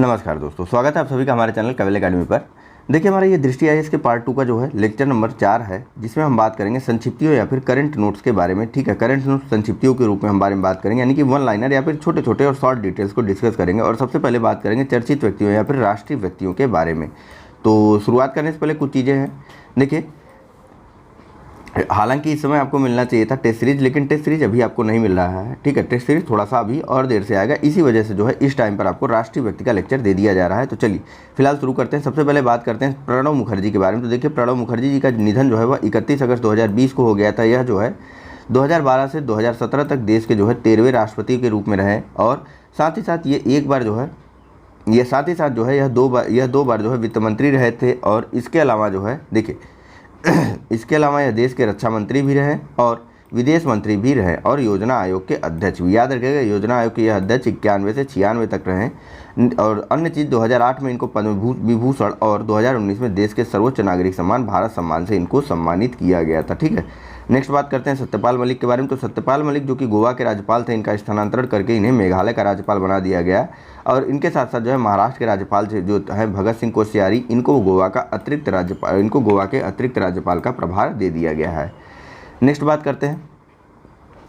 नमस्कार दोस्तों, स्वागत है आप सभी का हमारे चैनल कवेल एकेडमी पर। देखिए, हमारा ये दृष्टि आईएएस के पार्ट 2 का जो है लेक्चर नंबर 4 है, जिसमें हम बात करेंगे संक्षिप्तियों या फिर करंट नोट्स के बारे में। ठीक है, करंट नोट्स संक्षिप्तियों के रूप में हम बारे में बात करेंगे, यानी कि वन लाइनर या फिर छोटे छोटे और शॉर्ट डिटेल्स को डिस्कस करेंगे। और सबसे पहले बात करेंगे चर्चित व्यक्तियों या फिर राष्ट्रीय व्यक्तियों के बारे में। तो शुरुआत करने से पहले कुछ चीज़ें हैं। देखिए, हालांकि इस समय आपको मिलना चाहिए था टेस्ट सीरीज, लेकिन टेस्ट सीरीज अभी आपको नहीं मिल रहा है। ठीक है, टेस्ट सीरीज थोड़ा सा अभी और देर से आएगा, इसी वजह से जो है इस टाइम पर आपको राष्ट्रीय व्यक्ति का लेक्चर दे दिया जा रहा है। तो चलिए फिलहाल शुरू करते हैं। सबसे पहले बात करते हैं प्रणब मुखर्जी के बारे में। तो देखिए, प्रणब मुखर्जी जी का निधन जो है वह 31 अगस्त 2020 को हो गया था। यह जो है 2012 से 2017 तक देश के जो है 13वें राष्ट्रपति के रूप में रहे। और साथ ही साथ ये एक बार जो है यह दो बार जो है वित्त मंत्री रहे थे। और इसके अलावा जो है देखिए इसके अलावा यह देश के रक्षा मंत्री भी रहे और विदेश मंत्री भी रहे और योजना आयोग के अध्यक्ष भी। याद रखिएगा, योजना आयोग के यह अध्यक्ष 91 से 96 तक रहे। और अन्य चीज़ 2008 में इनको पद्म विभूषण और 2019 में देश के सर्वोच्च नागरिक सम्मान भारत सम्मान से इनको सम्मानित किया गया था। ठीक है, नेक्स्ट बात करते हैं सत्यपाल मलिक के बारे में। तो सत्यपाल मलिक जो कि गोवा के राज्यपाल थे, इनका स्थानांतरण करके इन्हें मेघालय का राज्यपाल बना दिया गया। और इनके साथ साथ जो है महाराष्ट्र के राज्यपाल जो है भगत सिंह कोश्यारी, इनको गोवा के अतिरिक्त राज्यपाल का प्रभार दे दिया गया है। नेक्स्ट बात करते हैं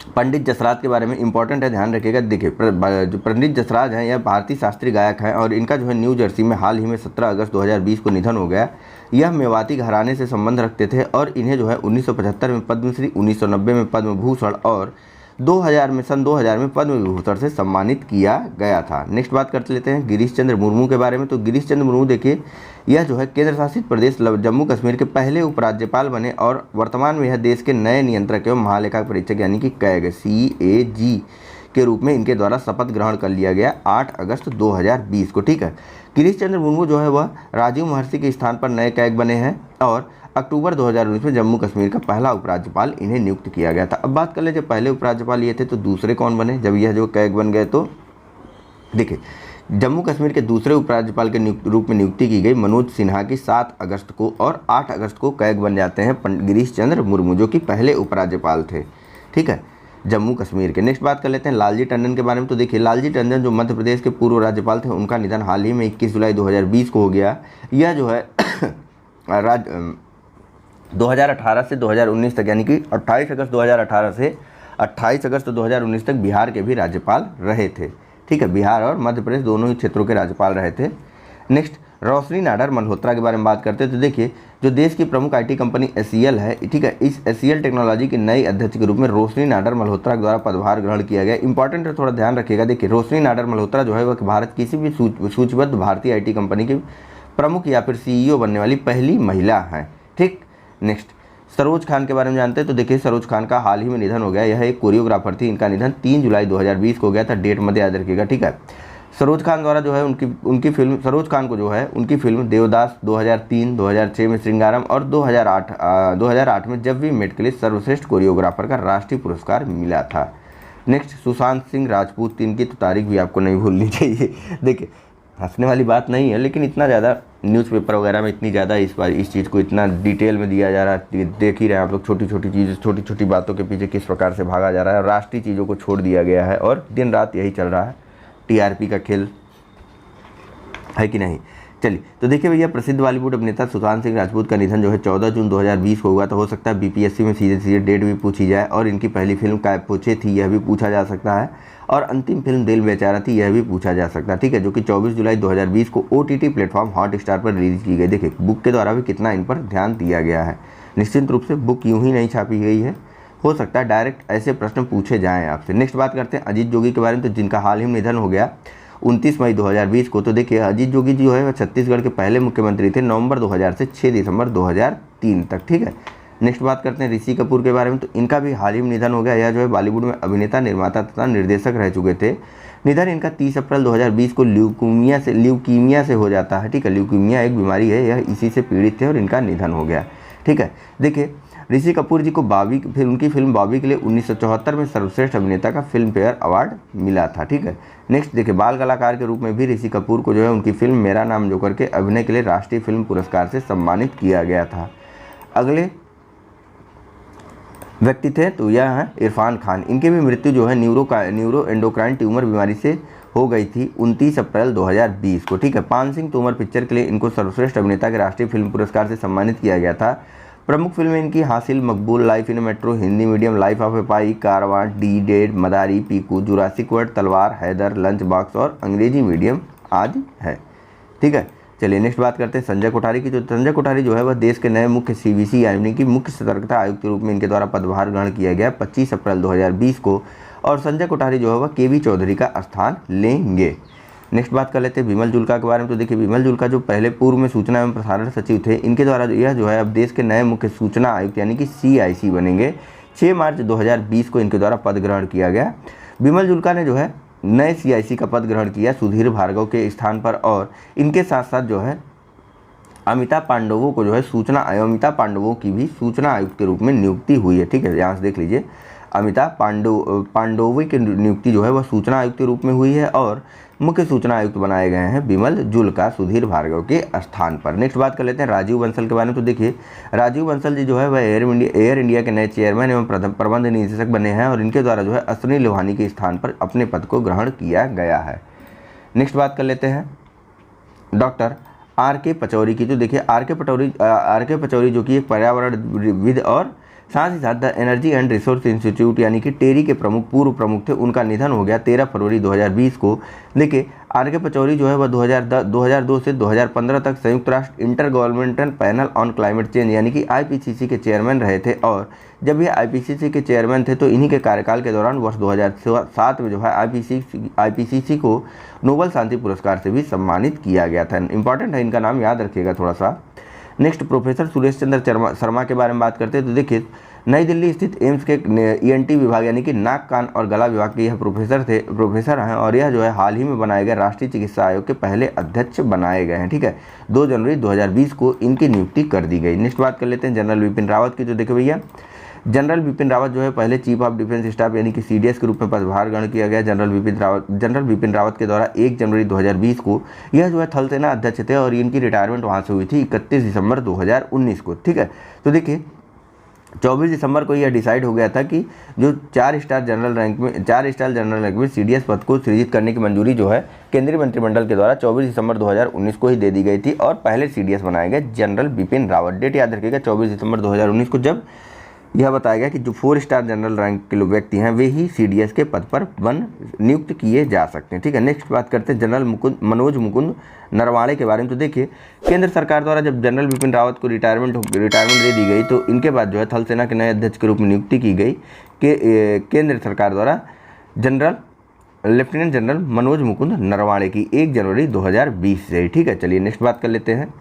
पंडित जसराज के बारे में। इंपॉर्टेंट है, ध्यान रखिएगा। देखिए, जो पंडित जसराज हैं यह भारतीय शास्त्रीय गायक हैं और इनका जो है न्यू जर्सी में हाल ही में 17 अगस्त 2020 को निधन हो गया। यह मेवाती घराने से संबंध रखते थे और इन्हें जो है 1975 में पद्मश्री, 1990 में पद्म भूषण और 2000 में पद्म विभूषण से सम्मानित किया गया था। नेक्स्ट बात कर लेते हैं गिरीश चंद्र मुर्मू के बारे में। तो गिरीश चंद्र मुर्मू देखिए, यह जो है केंद्र शासित प्रदेश जम्मू कश्मीर के पहले उपराज्यपाल बने और वर्तमान में यह देश के नए नियंत्रक एवं महालेखा परीक्षक यानी कि कैग CAG के रूप में इनके द्वारा शपथ ग्रहण कर लिया गया 8 अगस्त 2020 को। ठीक है, गिरीश चंद्र मुर्मू जो है वह राजीव महर्षि के स्थान पर नए कैग बने हैं और अक्टूबर 2019 में जम्मू कश्मीर का पहला उपराज्यपाल इन्हें नियुक्त किया गया था। अब बात कर ले, जब पहले उपराज्यपाल ये थे तो दूसरे कौन बने जब यह जो कैग बन गए? तो देखिए, जम्मू कश्मीर के दूसरे उपराज्यपाल के रूप में नियुक्ति की गई मनोज सिन्हा की 7 अगस्त को और 8 अगस्त को कैग बन जाते हैं गिरीश चंद्र मुर्मू, जो कि पहले उपराज्यपाल थे। ठीक है, जम्मू कश्मीर के। नेक्स्ट बात कर लेते हैं लालजी टंडन के बारे में। तो देखिए, लालजी टंडन जो मध्य प्रदेश के पूर्व राज्यपाल थे, उनका निधन हाल ही में 21 जुलाई 2020 को हो गया। यह जो है 2018 से 2019 तक, यानी कि 28 अगस्त 2018 से 28 अगस्त 2019 तक बिहार के भी राज्यपाल रहे थे। ठीक है, बिहार और मध्य प्रदेश दोनों ही क्षेत्रों के राज्यपाल रहे थे। नेक्स्ट रोशनी नाडर मल्होत्रा के बारे में बात करते हैं। तो देखिए, जो देश की प्रमुख IT कंपनी SCL है, ठीक है, इस SCL टेक्नोलॉजी के नए अध्यक्ष के रूप में रोशनी नाडर मल्होत्रा के द्वारा पदभार ग्रहण किया गया। इंपॉर्टेंट है, थोड़ा ध्यान रखिएगा। देखिए, रोशनी नाडर मल्होत्रा जो है वह भारत किसी भी सूचीबद्ध भारतीय IT कंपनी की प्रमुख या फिर CEO बनने वाली पहली महिला है। ठीक, नेक्स्ट सरोज खान के बारे में जानते हैं। तो देखिए, सरोज खान का हाल ही में निधन हो गया। यह एक कोरियोग्राफर थी। इनका निधन 3 जुलाई 2020 को हो गया था। डेट मत याद रखिएगा। ठीक है, सरोज खान द्वारा जो है उनकी फिल्म सरोज खान को जो है उनकी फिल्म देवदास 2003, 2006 में श्रृंगारम और 2008 में जब वी मेट के लिए सर्वश्रेष्ठ कोरियोग्राफर का राष्ट्रीय पुरस्कार मिला था। नेक्स्ट सुशांत सिंह राजपूत, इनकी तो तारीख भी आपको नहीं भूलनी चाहिए। देखिए, हंसने वाली बात नहीं है, लेकिन इतना ज़्यादा न्यूज़पेपर वगैरह में इतनी ज़्यादा इस चीज़ को इतना डिटेल में दिया जा रहा है। देख ही रहे हैं आप लोग, छोटी छोटी बातों के पीछे किस प्रकार से भागा जा रहा है। राष्ट्रीय चीज़ों को छोड़ दिया गया है और दिन रात यही चल रहा है। TRP का खेल है कि नहीं? चलिए, तो देखिए भैया, प्रसिद्ध बॉलीवुड अभिनेता सुशांत सिंह राजपूत का निधन जो है 14 जून 2020 को हुआ। तो हो सकता है BPSC में सीधे डेट भी पूछी जाए और इनकी पहली फिल्म काय पूछे थी, यह भी पूछा जा सकता है। और अंतिम फिल्म दिल बेचारा थी, यह भी पूछा जा सकता है। ठीक है, जो कि 24 जुलाई 2020 को OTT प्लेटफॉर्म हॉटस्टार पर रिलीज की गई। देखिए, बुक के द्वारा भी कितना इन पर ध्यान दिया गया है। निश्चित रूप से बुक यूं ही नहीं छापी गई है, हो सकता है डायरेक्ट ऐसे प्रश्न पूछे जाएँ आपसे। नेक्स्ट बात करते हैं अजीत जोगी के बारे में। तो जिनका हाल ही में निधन हो गया 29 मई 2020 को। तो देखिए, अजीत जोगी जी जो है वह छत्तीसगढ़ के पहले मुख्यमंत्री थे, नवंबर 2000 से 6 दिसंबर 2003 तक। ठीक है, नेक्स्ट बात करते हैं ऋषि कपूर के बारे में। तो इनका भी हाल ही में निधन हो गया। यह जो है बॉलीवुड में अभिनेता, निर्माता तथा निर्देशक रह चुके थे। निधन इनका 30 अप्रैल 2020 को ल्यूकीमिया से हो जाता है। ठीक है, ल्यूकीमिया एक बीमारी है, यह इसी से पीड़ित थे और इनका निधन हो गया। ठीक है, देखिए, ऋषि कपूर जी को उनकी फिल्म बॉबी के लिए 1974 में सर्वश्रेष्ठ अभिनेता का फिल्म फेयर अवार्ड मिला था। ठीक है, नेक्स्ट देखिए, बाल कलाकार के रूप में भी ऋषि कपूर को जो है उनकी फिल्म मेरा नाम जोकर के अभिनय के लिए राष्ट्रीय फिल्म पुरस्कार से सम्मानित किया गया था। अगले व्यक्ति थे तो यह है इरफान खान। इनकी भी मृत्यु जो है न्यूरो एंडोक्राइन ट्यूमर बीमारी से हो गई थी 29 अप्रैल 2020 को। ठीक है, पान सिंह तोमर पिक्चर के लिए इनको सर्वश्रेष्ठ अभिनेता के राष्ट्रीय फिल्म पुरस्कार से सम्मानित किया गया था। प्रमुख फिल्में इनकी Haasil, Maqbool, life in metro, Hindi medium, life of a pi, Karwaan, डी डेड, मदारी, पीकू, जुरासिक वर्ल्ड, तलवार, हैदर, लंच बॉक्स और अंग्रेजी मीडियम आदि है। ठीक है, चलिए नेक्स्ट बात करते हैं संजय कोठारी की। जो संजय कोठारी जो है वह देश के नए मुख्य CVC यानी कि मुख्य सतर्कता आयुक्त के रूप में इनके द्वारा पदभार ग्रहण किया गया 25 अप्रैल 2020 को, और संजय कोठारी जो है वह KV चौधरी का स्थान लेंगे। नेक्स्ट बात कर लेते हैं बिमल जुल्का के बारे में। तो देखिए, बिमल जुल्का जो पहले पूर्व में सूचना एवं प्रसारण सचिव थे, इनके द्वारा यह जो है अब देश के नए मुख्य सूचना आयुक्त यानी कि CIC बनेंगे। 6 मार्च 2020 को इनके द्वारा पद ग्रहण किया गया। बिमल जुल्का ने जो है नए CIC का पद ग्रहण किया सुधीर भार्गव के स्थान पर, और इनके साथ साथ जो है अमिताभ पांडवों को जो है अमिताभ पांडवों की भी सूचना आयुक्त के रूप में नियुक्ति हुई है। ठीक है, यहाँ से देख लीजिए, अमिताभ पांडवों की नियुक्ति जो है वह सूचना आयुक्त के रूप में हुई है, और मुख्य सूचना आयुक्त बनाए गए हैं बिमल जुल्का सुधीर भार्गव के स्थान पर। नेक्स्ट बात कर लेते हैं राजीव बंसल के बारे में। तो देखिए, राजीव बंसल जी जो है वह एयर इंडिया के नए चेयरमैन एवं प्रबंध निदेशक बने हैं, और इनके द्वारा जो है अश्विनी लोहानी के स्थान पर अपने पद को ग्रहण किया गया है। नेक्स्ट बात कर लेते हैं डॉक्टर RK पचौरी की। तो देखिए, RK पचौरी जो कि एक पर्यावरणविद और साथ ही साथ the energy and resource institute यानी कि टेरी के पूर्व प्रमुख थे। उनका निधन हो गया 13 फरवरी 2020 को। देखिए, RK पचौरी जो है वह 2002 से 2015 तक संयुक्त राष्ट्र inter governmental panel on climate change यानी कि IPCC के चेयरमैन रहे थे, और जब ये IPCC के चेयरमैन थे तो इन्हीं के कार्यकाल के दौरान वर्ष 2007 में जो है IPCC को नोबेल शांति पुरस्कार से भी सम्मानित किया गया था। इंपॉर्टेंट है, इनका नाम याद रखिएगा थोड़ा सा। नेक्स्ट प्रोफेसर सुरेश चंद्र शर्मा के बारे में बात करते हैं। तो देखिए, नई दिल्ली स्थित एम्स के ENT विभाग यानी कि नाक कान और गला विभाग के यह प्रोफेसर हैं, और यह जो है हाल ही में बनाए गए राष्ट्रीय चिकित्सा आयोग के पहले अध्यक्ष बनाए गए हैं। ठीक है, 2 जनवरी 2020 को इनकी नियुक्ति कर दी गई। नेक्स्ट बात कर लेते हैं जनरल बिपिन रावत की। तो देखिए भैया, जनरल बिपिन रावत जो है पहले चीफ ऑफ डिफेंस स्टाफ यानी कि CDS के रूप में पदभार ग्रहण किया गया। जनरल बिपिन रावत के द्वारा 1 जनवरी 2020 को यह जो है थल सेना अध्यक्ष थे, और इनकी रिटायरमेंट वहाँ से हुई थी 31 दिसंबर 2019 को। ठीक है, तो देखिए 24 दिसंबर को यह डिसाइड हो गया था कि जो 4 स्टार जनरल रैंक में CDS पद को सृजित करने की मंजूरी जो है केंद्रीय मंत्रिमंडल के द्वारा 24 दिसंबर 2019 को ही दे दी गई थी, और पहले CDS बनाए गए जनरल बिपिन रावत। डेट याद रखिएगा 24 दिसंबर 2019 को, जब यह बताया गया कि जो 4 स्टार जनरल रैंक के व्यक्ति हैं वे ही CDS के पद पर नियुक्त किए जा सकते हैं। ठीक है, नेक्स्ट बात करते हैं जनरल मनोज मुकुंद नरवाणे के बारे में। तो देखिए, केंद्र सरकार द्वारा जब जनरल बिपिन रावत को रिटायरमेंट दे दी गई, तो इनके बाद जो है थल सेना के नए अध्यक्ष के रूप में नियुक्ति की गई केंद्र सरकार द्वारा लेफ्टिनेंट जनरल मनोज मुकुंद नरवाणे की 1 जनवरी 2020 से। ठीक है, चलिए नेक्स्ट बात कर लेते हैं।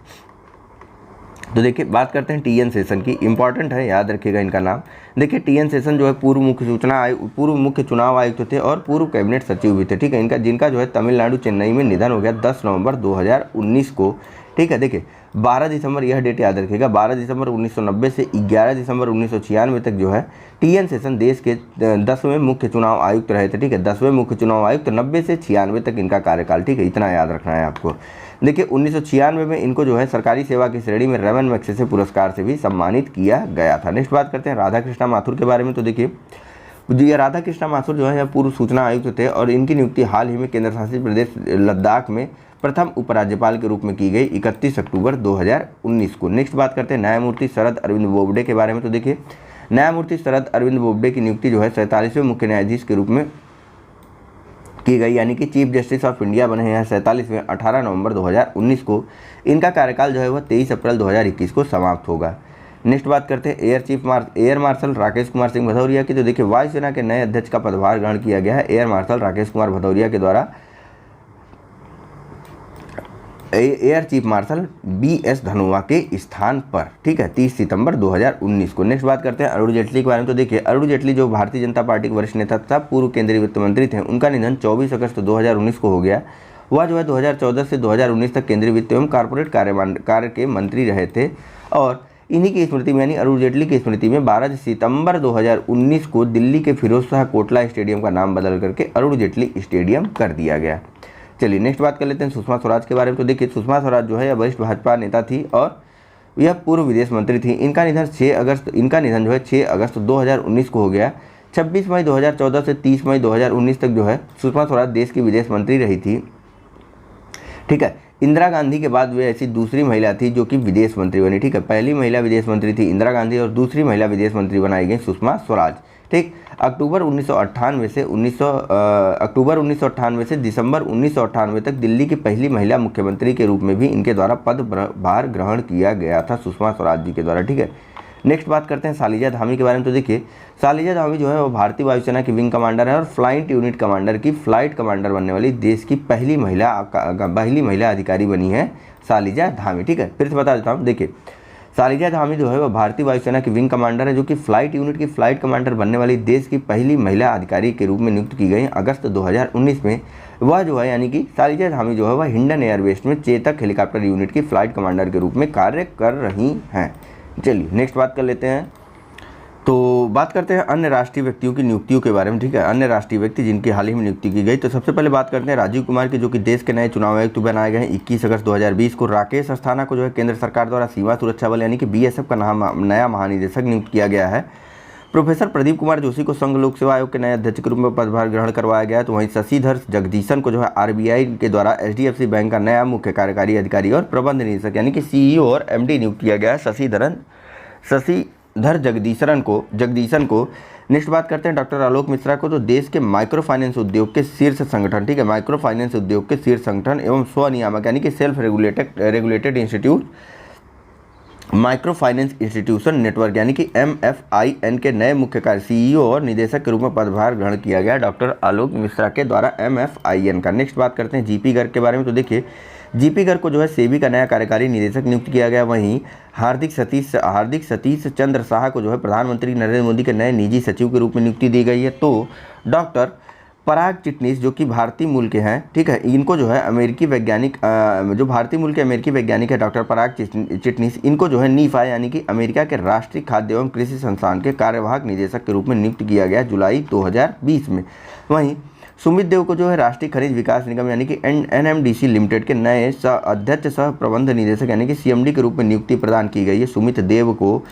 तो देखिए, बात करते हैं TN सेशन की। इंपॉर्टेंट है, याद रखिएगा इनका नाम। देखिए, TN सेशन जो है पूर्व मुख्य चुनाव आयुक्त थे और पूर्व कैबिनेट सचिव भी थे। ठीक है, जिनका जो है तमिलनाडु चेन्नई में निधन हो गया 10 नवंबर 2019 को। ठीक है, देखिए 12 दिसंबर, यह डेट याद रखिएगा, 12 दिसंबर 1990 से 11 दिसंबर 1996 तक जो है TN सेशन देश के 10वें मुख्य चुनाव आयुक्त रहे थे। ठीक है, 10वें मुख्य चुनाव आयुक्त, 90 से 96 तक इनका कार्यकाल। ठीक है, इतना याद रखना है आपको। देखिए 1996 में इनको जो है सरकारी सेवा की श्रेणी में रेमन मैग्सेसे पुरस्कार से भी सम्मानित किया गया था। नेक्स्ट बात करते हैं राधा कृष्णा माथुर के बारे में। तो देखिए, ये राधा कृष्णा माथुर जो है पूर्व सूचना आयुक्त थे, और इनकी नियुक्ति हाल ही में केंद्र शासित प्रदेश लद्दाख में प्रथम उपराज्यपाल के रूप में की गई 31 अक्टूबर 2019 को। नेक्स्ट बात करते हैं न्यायमूर्ति शरद अरविंद बोबडे के बारे में। तो देखिए, न्यायमूर्ति शरद अरविंद बोबडे की नियुक्ति जो है 47वें मुख्य न्यायाधीश के रूप में की गई, यानी कि चीफ जस्टिस ऑफ इंडिया बने हैं 47वें 18 नवंबर 2019 को। इनका कार्यकाल जो है वह 23 अप्रैल 2021 को समाप्त होगा। नेक्स्ट बात करते हैं एयर मार्शल राकेश कुमार सिंह भदौरिया की। तो देखिए, वायुसेना के नए अध्यक्ष का पदभार ग्रहण किया गया है एयर मार्शल राकेश कुमार भदौरिया के द्वारा air chief marshal BS Dhanoa के स्थान पर। ठीक है, 30 सितंबर 2019 को। नेक्स्ट बात करते हैं अरुण जेटली के बारे में। तो देखिए, अरुण जेटली जो भारतीय जनता पार्टी के वरिष्ठ नेता तथा पूर्व केंद्रीय वित्त मंत्री थे, उनका निधन 24 अगस्त 2019 को हो गया। वह जो है 2014 से 2019 तक केंद्रीय वित्त एवं कॉर्पोरेट कार्य के मंत्री रहे थे, और इन्हीं की स्मृति में यानी अरुण जेटली की स्मृति में 12 सितंबर 2019 को दिल्ली के फिरोज शाह कोटला स्टेडियम का नाम बदल करके अरुण जेटली स्टेडियम कर दिया गया। चलिए नेक्स्ट बात कर लेते हैं सुषमा स्वराज के बारे में। तो देखिए, सुषमा स्वराज जो है यह वरिष्ठ भाजपा नेता थी और यह पूर्व विदेश मंत्री थी। इनका निधन जो है 6 अगस्त 2019 को हो गया। 26 मई 2014 से 30 मई 2019 तक जो है सुषमा स्वराज देश की विदेश मंत्री रही थी। ठीक है, इंदिरा गांधी के बाद वे ऐसी दूसरी महिला थी जो कि विदेश मंत्री बनी। ठीक है, पहली महिला विदेश मंत्री थी इंदिरा गांधी और दूसरी महिला विदेश मंत्री बनाई गई सुषमा स्वराज। ठीक, अक्टूबर 1998 से दिसंबर 1998 तक दिल्ली की पहली महिला मुख्यमंत्री के रूप में भी इनके द्वारा पदभार ग्रहण किया गया था सुषमा स्वराज जी के द्वारा। ठीक है, नेक्स्ट बात करते हैं सालिजा धामी के बारे में। तो देखिए, सालिजा धामी जो है वो भारतीय वायुसेना की विंग कमांडर है और फ्लाइट यूनिट कमांडर की फ्लाइट कमांडर बनने वाली देश की पहली महिला अधिकारी बनी है सालिजा धामी। ठीक है, फिर से बता देता हूँ। देखिए, सालिजा धामी जो है वह भारतीय वायुसेना की विंग कमांडर है जो कि फ्लाइट यूनिट की फ्लाइट कमांडर बनने वाली देश की पहली महिला अधिकारी के रूप में नियुक्त की गई अगस्त 2019 में। वह जो है यानी कि सालिजा धामी जो है वह हिंडन एयरबेस में चेतक हेलीकॉप्टर यूनिट की फ्लाइट कमांडर के रूप में कार्य कर रही हैं। चलिए नेक्स्ट बात कर लेते हैं। तो बात करते हैं अन्य राष्ट्रीय व्यक्तियों की नियुक्तियों के बारे में। ठीक है, अन्य राष्ट्रीय व्यक्ति जिनकी हाल ही में नियुक्ति की गई। तो सबसे पहले बात करते हैं राजीव कुमार की, जो कि देश के नए चुनाव आयुक्त बनाए गए हैं 21 अगस्त 2020 को। राकेश अस्थाना को जो है केंद्र सरकार द्वारा सीमा सुरक्षा बल यानी कि BSF का नया महानिदेशक नियुक्त किया गया है। प्रोफेसर प्रदीप कुमार जोशी को संघ लोक सेवा आयोग के नए अध्यक्ष के रूप में पदभार ग्रहण करवाया गया है। तो वहीं शशिधर जगदीशन को जो है RBI के द्वारा HDFC बैंक का नया मुख्य कार्यकारी अधिकारी और प्रबंध निदेशक यानी कि CEO और MD नियुक्त किया गया है शशिधर जगदीशन को। नेक्स्ट बात करते हैं डॉक्टर आलोक मिश्रा को। तो देश के माइक्रो फाइनेंस उद्योग के शीर्ष संगठन, ठीक है, माइक्रो फाइनेंस उद्योग के शीर्ष संगठन एवं स्वनियामक यानी कि self regulated institute micro finance institution network यानी कि MFIN के नए मुख्य CEO और निदेशक के रूप में पदभार ग्रहण किया गया डॉक्टर आलोक मिश्रा के द्वारा MFIN का। नेक्स्ट बात करते हैं GP गर्ग के बारे में। तो देखिए, GP गर्ग को जो है सेबी का नया कार्यकारी निदेशक नियुक्त किया गया। वहीं हार्दिक सतीश चंद्र शाह को जो है प्रधानमंत्री नरेंद्र मोदी के नए निजी सचिव के रूप में नियुक्ति दी गई है। तो डॉक्टर पराग चिटनीस जो कि भारतीय मूल के हैं, ठीक है, इनको जो है अमेरिकी वैज्ञानिक जो भारतीय मूल के अमेरिकी वैज्ञानिक है डॉक्टर पराग चिटनीस, इनको जो है नीफा यानी कि अमेरिका के राष्ट्रीय खाद्य एवं कृषि संस्थान के कार्यवाहक निदेशक के रूप में नियुक्त किया गया जुलाई 2020 में। वहीं सुमित देव को जो है राष्ट्रीय खनिज विकास निगम यानी कि NMDC लिमिटेड के नए अध्यक्ष सह प्रबंध निदेशक यानी कि CMD के रूप में नियुक्ति प्रदान की गई है सुमित देव को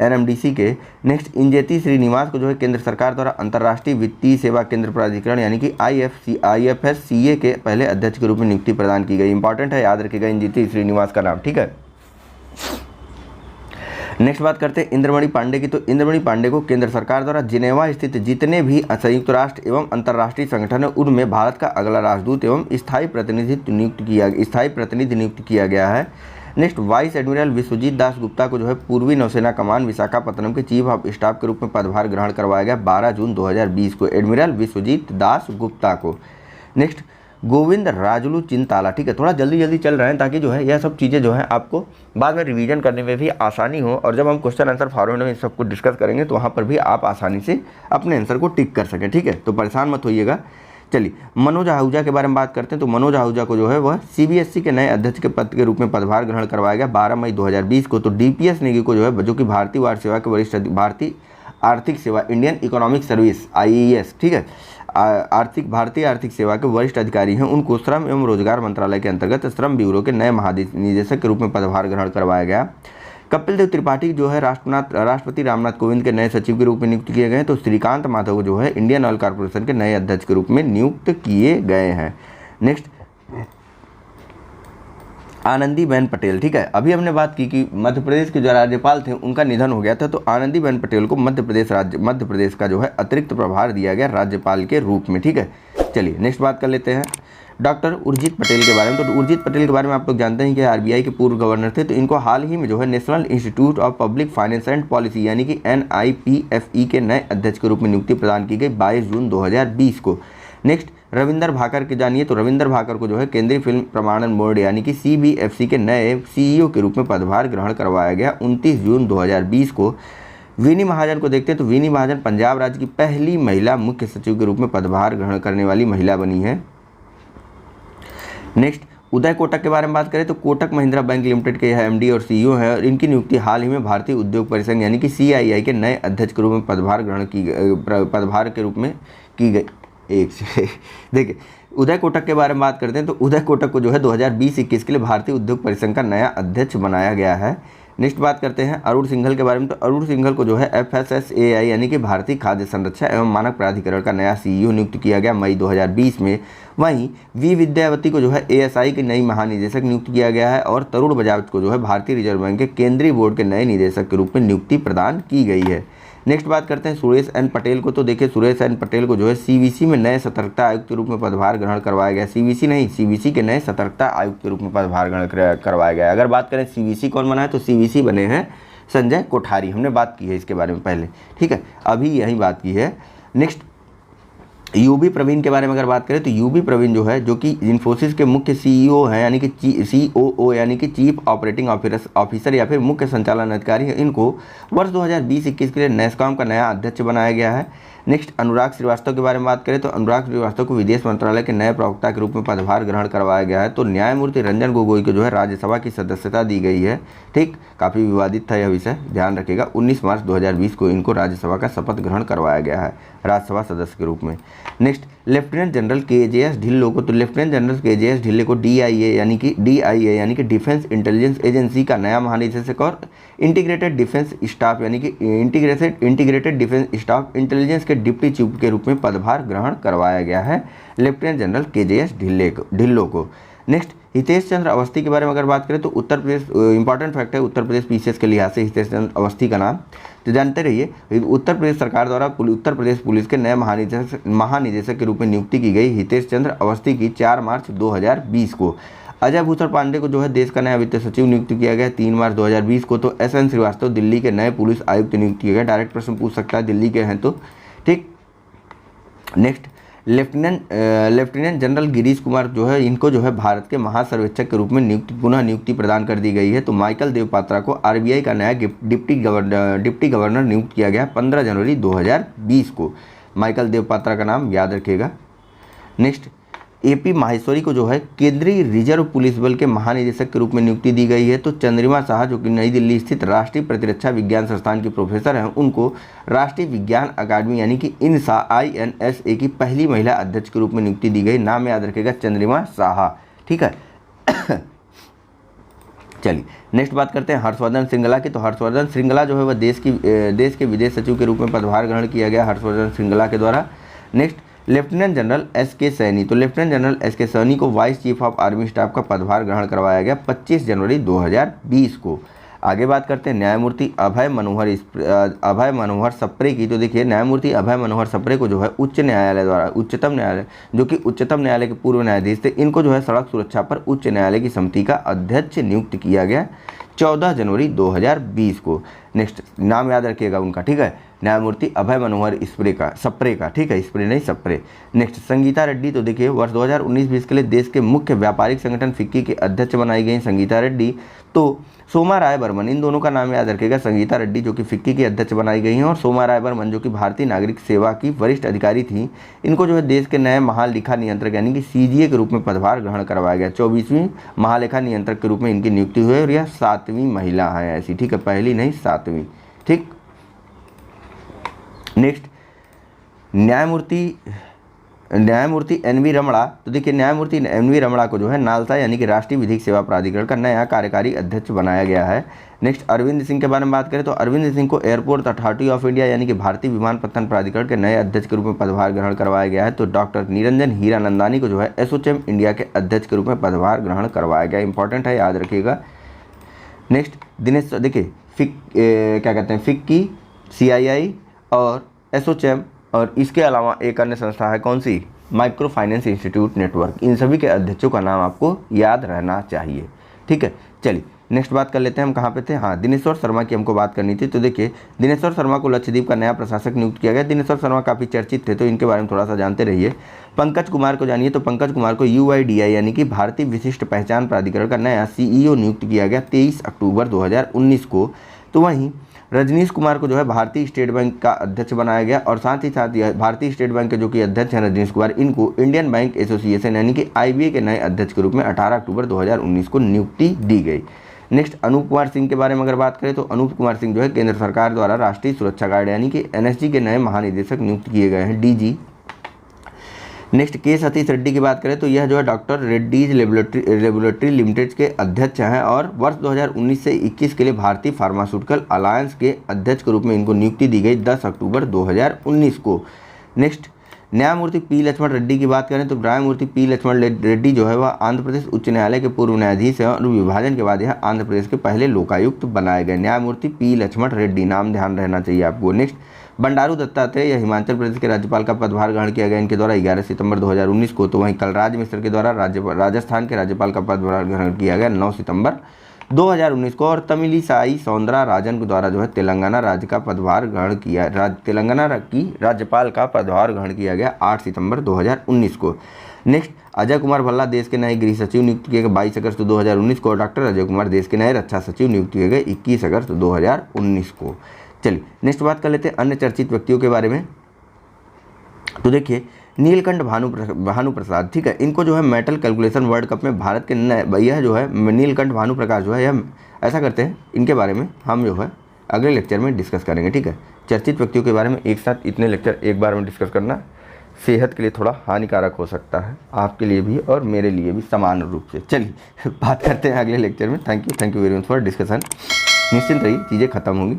NMDC के। नेक्स्ट, इंजेती श्रीनिवास को जो है केंद्र सरकार द्वारा अंतर्राष्ट्रीय वित्तीय सेवा केंद्र प्राधिकरण यानी कि IFSCA के पहले अध्यक्ष के रूप में नियुक्ति प्रदान की गई। इंपॉर्टेंट है, याद रखिएगा इंजेती श्रीनिवास का नाम। ठीक है, नेक्स्ट बात करते हैं इंद्रमणि पांडे की। तो इंद्रमणि पांडे को केंद्र सरकार द्वारा जिनेवा स्थित जितने भी संयुक्त राष्ट्र एवं अंतर्राष्ट्रीय संगठन है उनमें भारत का अगला राजदूत एवं स्थायी प्रतिनिधि नियुक्त किया गया है। Next, vice admiral Vishwajeet Das Gupta को जो है पूर्वी नौसेना कमान विशाखापत्तनम के चीफ ऑफ स्टाफ के रूप में पदभार ग्रहण करवाया गया 12 जून 2020 को, एडमिरल विश्वजीत दास गुप्ता को। नेक्स्ट, गोविंद राजुलू चिंताला। ठीक है, थोड़ा जल्दी चल रहे हैं ताकि जो है यह सब चीज़ें जो है आपको बाद में रिवीजन करने में भी आसानी हो और जब हम क्वेश्चन आंसर फॉर्मेट में सबको डिस्कस करेंगे तो वहाँ पर भी आप आसानी से अपने आंसर को टिक कर सकें। ठीक है, तो परेशान मत होइएगा। चलिए, मनोज आहूजा के बारे में बात करते हैं। तो मनोज आहूजा को जो है वह CBSE के नए अध्यक्ष के पद के रूप में पदभार ग्रहण करवाया गया 12 मई 2020 को। तो DPS नेगी को जो है जो कि भारतीय वार सेवा के वरिष्ठ भारतीय आर्थिक सेवा इंडियन इकोनॉमिक सर्विस IAS, ठीक है, भारतीय आर्थिक सेवा के वरिष्ठ अधिकारी हैं, उनको श्रम एवं रोजगार मंत्रालय के अंतर्गत श्रम ब्यूरो के नए महानिदेशक के रूप में पदभार ग्रहण करवाया गया। कपिल देव त्रिपाठी जो है राष्ट्रपति रामनाथ कोविंद के नए सचिव के रूप में नियुक्त किए गए। तो श्रीकांत माधव को जो है इंडियन ऑयल कॉर्पोरेशन के नए अध्यक्ष के रूप में नियुक्त किए गए हैं। नेक्स्ट, आनंदीबेन पटेल। ठीक है, अभी हमने बात की कि मध्य प्रदेश के जो राज्यपाल थे उनका निधन हो गया था। तो आनंदीबेन पटेल को मध्य प्रदेश का जो है अतिरिक्त प्रभार दिया गया राज्यपाल के रूप में। ठीक है, चलिए नेक्स्ट बात कर लेते हैं डॉक्टर उर्जित पटेल के बारे में। तो उर्जित पटेल के बारे में आप लोग जानते हैं कि RBI के पूर्व गवर्नर थे। तो इनको हाल ही में जो है national institute of public finance and policy यानी कि NIPFE के नए अध्यक्ष के रूप में नियुक्ति प्रदान की गई 22 जून 2020 को। नेक्स्ट, रविंदर भाकर के जानिए। तो रविंदर भाकर को जो है केंद्रीय फिल्म प्रमाणन बोर्ड यानी कि CBFC के नए CEO के रूप में पदभार ग्रहण करवाया गया 29 जून 2020 को। विनी महाजन को देखते हैं। तो विनी महाजन पंजाब राज्य की पहली महिला मुख्य सचिव के रूप में पदभार ग्रहण करने वाली महिला बनी है। नेक्स्ट, उदय कोटक के बारे में बात करें तो कोटक महिंद्रा बैंक लिमिटेड के यह MD और CEO हैं और इनकी नियुक्ति हाल ही में भारतीय उद्योग परिसंघ यानी कि CII के नए अध्यक्ष के रूप में पदभार के रूप में की गई। एक से देखिए, उदय कोटक के बारे में बात करते हैं। तो उदय कोटक को जो है 2020-21 के लिए भारतीय उद्योग परिसंघ का नया अध्यक्ष बनाया गया है। नेक्स्ट बात करते हैं अरुण सिंघल के बारे में। तो अरुण सिंघल को जो है FSSAI यानी कि भारतीय खाद्य संरक्षा एवं मानक प्राधिकरण का नया CEO नियुक्त किया गया मई 2020 में। वहीं वी विद्यावती को जो है ASI की नई महानिदेशक नियुक्त किया गया है और तरुण बजाज को जो है भारतीय रिजर्व बैंक के केंद्रीय बोर्ड के नए निदेशक के रूप में नियुक्ति प्रदान की गई है। नेक्स्ट बात करते हैं सुरेश एन पटेल को। तो देखिए सुरेश एन पटेल को जो है CBC में नए सतर्कता आयुक्त के रूप में पदभार ग्रहण करवाया गया। CBC नहीं, CBC के नए सतर्कता आयुक्त के रूप में पदभार ग्रहण करवाया गया। अगर बात करें CBC कौन बना है, तो CBC बने हैं संजय कोठारी। हमने बात की है इसके बारे में पहले, ठीक है, अभी यही बात की है। नेक्स्ट यूबी प्रवीण के बारे में अगर बात करें तो यूबी प्रवीण जो है, जो कि इन्फोसिस के मुख्य CEO हैं यानी कि COO यानी कि चीफ ऑपरेटिंग ऑफिसर या फिर मुख्य संचालन अधिकारी है, इनको वर्ष 2020-21 के लिए नैसकॉम का नया अध्यक्ष बनाया गया है। नेक्स्ट अनुराग श्रीवास्तव के बारे में बात करें तो अनुराग श्रीवास्तव को विदेश मंत्रालय के नए प्रवक्ता के रूप में पदभार ग्रहण करवाया गया है। तो न्यायमूर्ति रंजन गोगोई को जो है राज्यसभा की सदस्यता दी गई है। ठीक, काफ़ी विवादित था यह विषय, ध्यान रखिएगा। 19 मार्च 2020 को इनको राज्यसभा का शपथ ग्रहण करवाया गया है राज्यसभा सदस्य के रूप में। Next lieutenant general KJS Dhillon को, तो लेफ्टिनेंट जनरल KJS ढिल्लों को DIA यानी कि डिफेंस इंटेलिजेंस एजेंसी का नया महानिदेशक और इंटीग्रेटेड डिफेंस स्टाफ यानी कि इंटीग्रेटेड डिफेंस स्टाफ इंटेलिजेंस के डिप्टी चीफ के रूप में पदभार ग्रहण करवाया गया है लेफ्टिनेंट जनरल KJS ढिल्लों को। नेक्स्ट हितेश चंद्र अवस्थी के बारे में अगर बात करें तो उत्तर प्रदेश, इंपॉर्टेंट फैक्ट है उत्तर प्रदेश PCS के लिहाज से हितेश चंद्र अवस्थी का नाम तो जानते रहिए। उत्तर प्रदेश सरकार द्वारा उत्तर प्रदेश पुलिस के नए महानिदेशक के रूप में नियुक्ति की गई हितेश चंद्र अवस्थी की 4 मार्च 2020 को। अजय भूषण पांडे को जो है देश का नया वित्त सचिव नियुक्त किया गया 3 मार्च 2020 को। तो SN श्रीवास्तव दिल्ली के नए पुलिस आयुक्त नियुक्त किए गए। डायरेक्ट प्रश्न पूछ सकता है, दिल्ली के हैं तो, ठीक। Next lieutenant general Girish Kumar जो है, इनको जो है भारत के महासर्वेक्षक के रूप में पुनः नियुक्ति प्रदान कर दी गई है। तो माइकल देव पात्रा को RBI का नया डिप्टी गवर्नर नियुक्त किया गया 15 जनवरी 2020 को। माइकल देव पात्रा का नाम याद रखिएगा। नेक्स्ट AP माहेश्वरी को जो है केंद्रीय रिजर्व पुलिस बल के महानिदेशक के रूप में नियुक्ति दी गई है। तो चंद्रिमा शाह जो कि नई दिल्ली स्थित राष्ट्रीय प्रतिरक्षा विज्ञान संस्थान की प्रोफेसर हैं, उनको राष्ट्रीय विज्ञान अकादमी यानी कि INSA की पहली महिला अध्यक्ष के रूप में नियुक्ति दी गई। नाम याद रखेगा चंद्रिमा शाह, ठीक है। चलिए नेक्स्ट बात करते हैं हर्षवर्धन श्रृंगला की। तो हर्षवर्धन श्रृंगला जो है वह देश के विदेश सचिव के रूप में पदभार ग्रहण किया गया हर्षवर्धन श्रृंगला के द्वारा। Next lieutenant general SK Saini, तो लेफ्टिनेंट जनरल SK सैनी को vice chief of army staff का पदभार ग्रहण करवाया गया 25 जनवरी 2020 को। आगे बात करते हैं न्यायमूर्ति अभय मनोहर सप्रे की। तो देखिए न्यायमूर्ति अभय मनोहर सप्रे को जो है उच्चतम न्यायालय जो कि उच्चतम न्यायालय के पूर्व न्यायाधीश थे, इनको जो है सड़क सुरक्षा पर उच्च न्यायालय की समिति का अध्यक्ष नियुक्त किया गया 14 जनवरी 2020 को। नेक्स्ट नाम याद रखिएगा उनका, ठीक है, न्यायमूर्ति अभय मनोहर सप्रे का, ठीक है, स्प्रे नहीं सप्रे। नेक्स्ट संगीता रेड्डी, तो देखिए वर्ष 2019-20 के लिए देश के मुख्य व्यापारिक संगठन फिक्की के अध्यक्ष बनाई गई संगीता रेड्डी। तो सोमा राय बर्मन, इन दोनों का नाम याद रखिएगा। संगीता रेड्डी जो कि फिक्की की अध्यक्ष बनाई गई हैं और सोमा राय बर्मन जो कि भारतीय नागरिक सेवा की वरिष्ठ अधिकारी थी, इनको जो है देश के नए महालेखा नियंत्रक यानी कि CGA के रूप में पदभार ग्रहण करवाया गया। 24वीं महालेखा नियंत्रक के रूप में इनकी नियुक्ति हुई और यह 7वीं महिला है ऐसी, ठीक है, पहली नहीं 7वीं, ठीक। नेक्स्ट न्यायमूर्ति NV रमणा, तो देखिए न्यायमूर्ति NV रमणा को जो है नालसा यानी कि राष्ट्रीय विधिक सेवा प्राधिकरण का नया कार्यकारी अध्यक्ष बनाया गया है। नेक्स्ट अरविंद सिंह के बारे में बात करें तो अरविंद सिंह को एयरपोर्ट अथॉरिटी ऑफ इंडिया यानी कि भारतीय विमानपत्तन प्राधिकरण के नए अध्यक्ष के रूप में पदभार ग्रहण करवाया गया है। तो डॉक्टर निरंजन हीरानंदानी को जो है ASSOCHAM इंडिया के अध्यक्ष के रूप में पदभार ग्रहण करवाया गया। इंपॉर्टेंट है, याद रखिएगा। नेक्स्ट दिनेश, देखिए फिक्की, CII और ASSOCHAM और इसके अलावा एक अन्य संस्था है, कौन सी, माइक्रो फाइनेंस इंस्टीट्यूट नेटवर्क। इन सभी के अध्यक्षों का नाम आपको याद रहना चाहिए, ठीक है। चलिए नेक्स्ट बात कर लेते हैं हम कहाँ पे थे, हाँ, दिनेश्वर शर्मा की हमको बात करनी थी। तो देखिए दिनेश्वर शर्मा को लक्षद्वीप का नया प्रशासक नियुक्त किया गया। दिनेश्वर शर्मा काफ़ी चर्चित थे तो इनके बारे में थोड़ा सा जानते रहिए। पंकज कुमार को जानिए, तो पंकज कुमार को UIDAI यानी कि भारतीय विशिष्ट पहचान प्राधिकरण का नया CEO नियुक्त किया गया 23 अक्टूबर 2019 को। तो वहीं रजनीश कुमार को जो है भारतीय स्टेट बैंक का अध्यक्ष बनाया गया और साथ ही साथ भारतीय स्टेट बैंक के जो कि अध्यक्ष हैं रजनीश कुमार, इनको इंडियन बैंक एसोसिएशन यानी कि IBA के नए अध्यक्ष के रूप में 18 अक्टूबर 2019 को नियुक्ति दी गई। नेक्स्ट अनूप कुमार सिंह के बारे में अगर बात करें तो अनूप कुमार सिंह जो है केंद्र सरकार द्वारा राष्ट्रीय सुरक्षा गार्ड यानी कि NSG के नए महानिदेशक नियुक्त किए गए हैं, DG। नेक्स्ट के सतीश रेड्डी की बात करें तो यह जो है डॉक्टर रेड्डीज लेबोरेटरी लिमिटेड के अध्यक्ष हैं और वर्ष 2019 से 21 के लिए भारतीय फार्मास्यूटिकल अलायंस के अध्यक्ष के रूप में इनको नियुक्ति दी गई 10 अक्टूबर 2019 को। नेक्स्ट न्यायमूर्ति पी लक्ष्मण रेड्डी की बात करें तो न्यायमूर्ति पी लक्ष्मण रेड्डी जो है वह आंध्र प्रदेश उच्च न्यायालय के पूर्व न्यायाधीश हैं और विभाजन के बाद यह आंध्र प्रदेश के पहले लोकायुक्त बनाए गए। न्यायमूर्ति पी लक्ष्मण रेड्डी, नाम ध्यान रहना चाहिए आपको। नेक्स्ट बंडारू दत्तात्रेय, यह हिमाचल प्रदेश के राज्यपाल का पदभार ग्रहण किया गया इनके द्वारा 11 सितंबर 2019 को। तो वहीं कलराज मिश्र के द्वारा राजस्थान के राज्यपाल का पदभार ग्रहण किया गया 9 सितंबर 2019 को। और तमिलिसाई सौंदरराजन के द्वारा जो है तेलंगाना राज्य का पदभार ग्रहण किया तेलंगाना की राज्यपाल का पदभार ग्रहण किया गया 8 सितंबर 2019 को। नेक्स्ट अजय कुमार भल्ला देश के नए गृह सचिव नियुक्त किए गए 22 अगस्त 2019 को। डॉक्टर अजय कुमार देश के नए रक्षा सचिव नियुक्त किए गए 21 अगस्त 2019 को। चलिए नेक्स्ट बात कर लेते हैं अन्य चर्चित व्यक्तियों के बारे में। तो देखिए नीलकंठ भानु प्रसाद, ठीक है, इनको जो है मेटल कैलकुलेशन वर्ल्ड कप में भारत के यह जो है नीलकंठ भानु प्रकाश जो है यह ऐसा करते हैं, इनके बारे में हम जो है अगले लेक्चर में डिस्कस करेंगे। ठीक है, चर्चित व्यक्तियों के बारे में एक साथ इतने लेक्चर एक बार में डिस्कस करना सेहत के लिए थोड़ा हानिकारक हो सकता है, आपके लिए भी और मेरे लिए भी समान रूप से। चलिए बात करते हैं अगले लेक्चर में। Thank you very much for discussion. निश्चिंत रहिए, चीज़ें खत्म होंगी।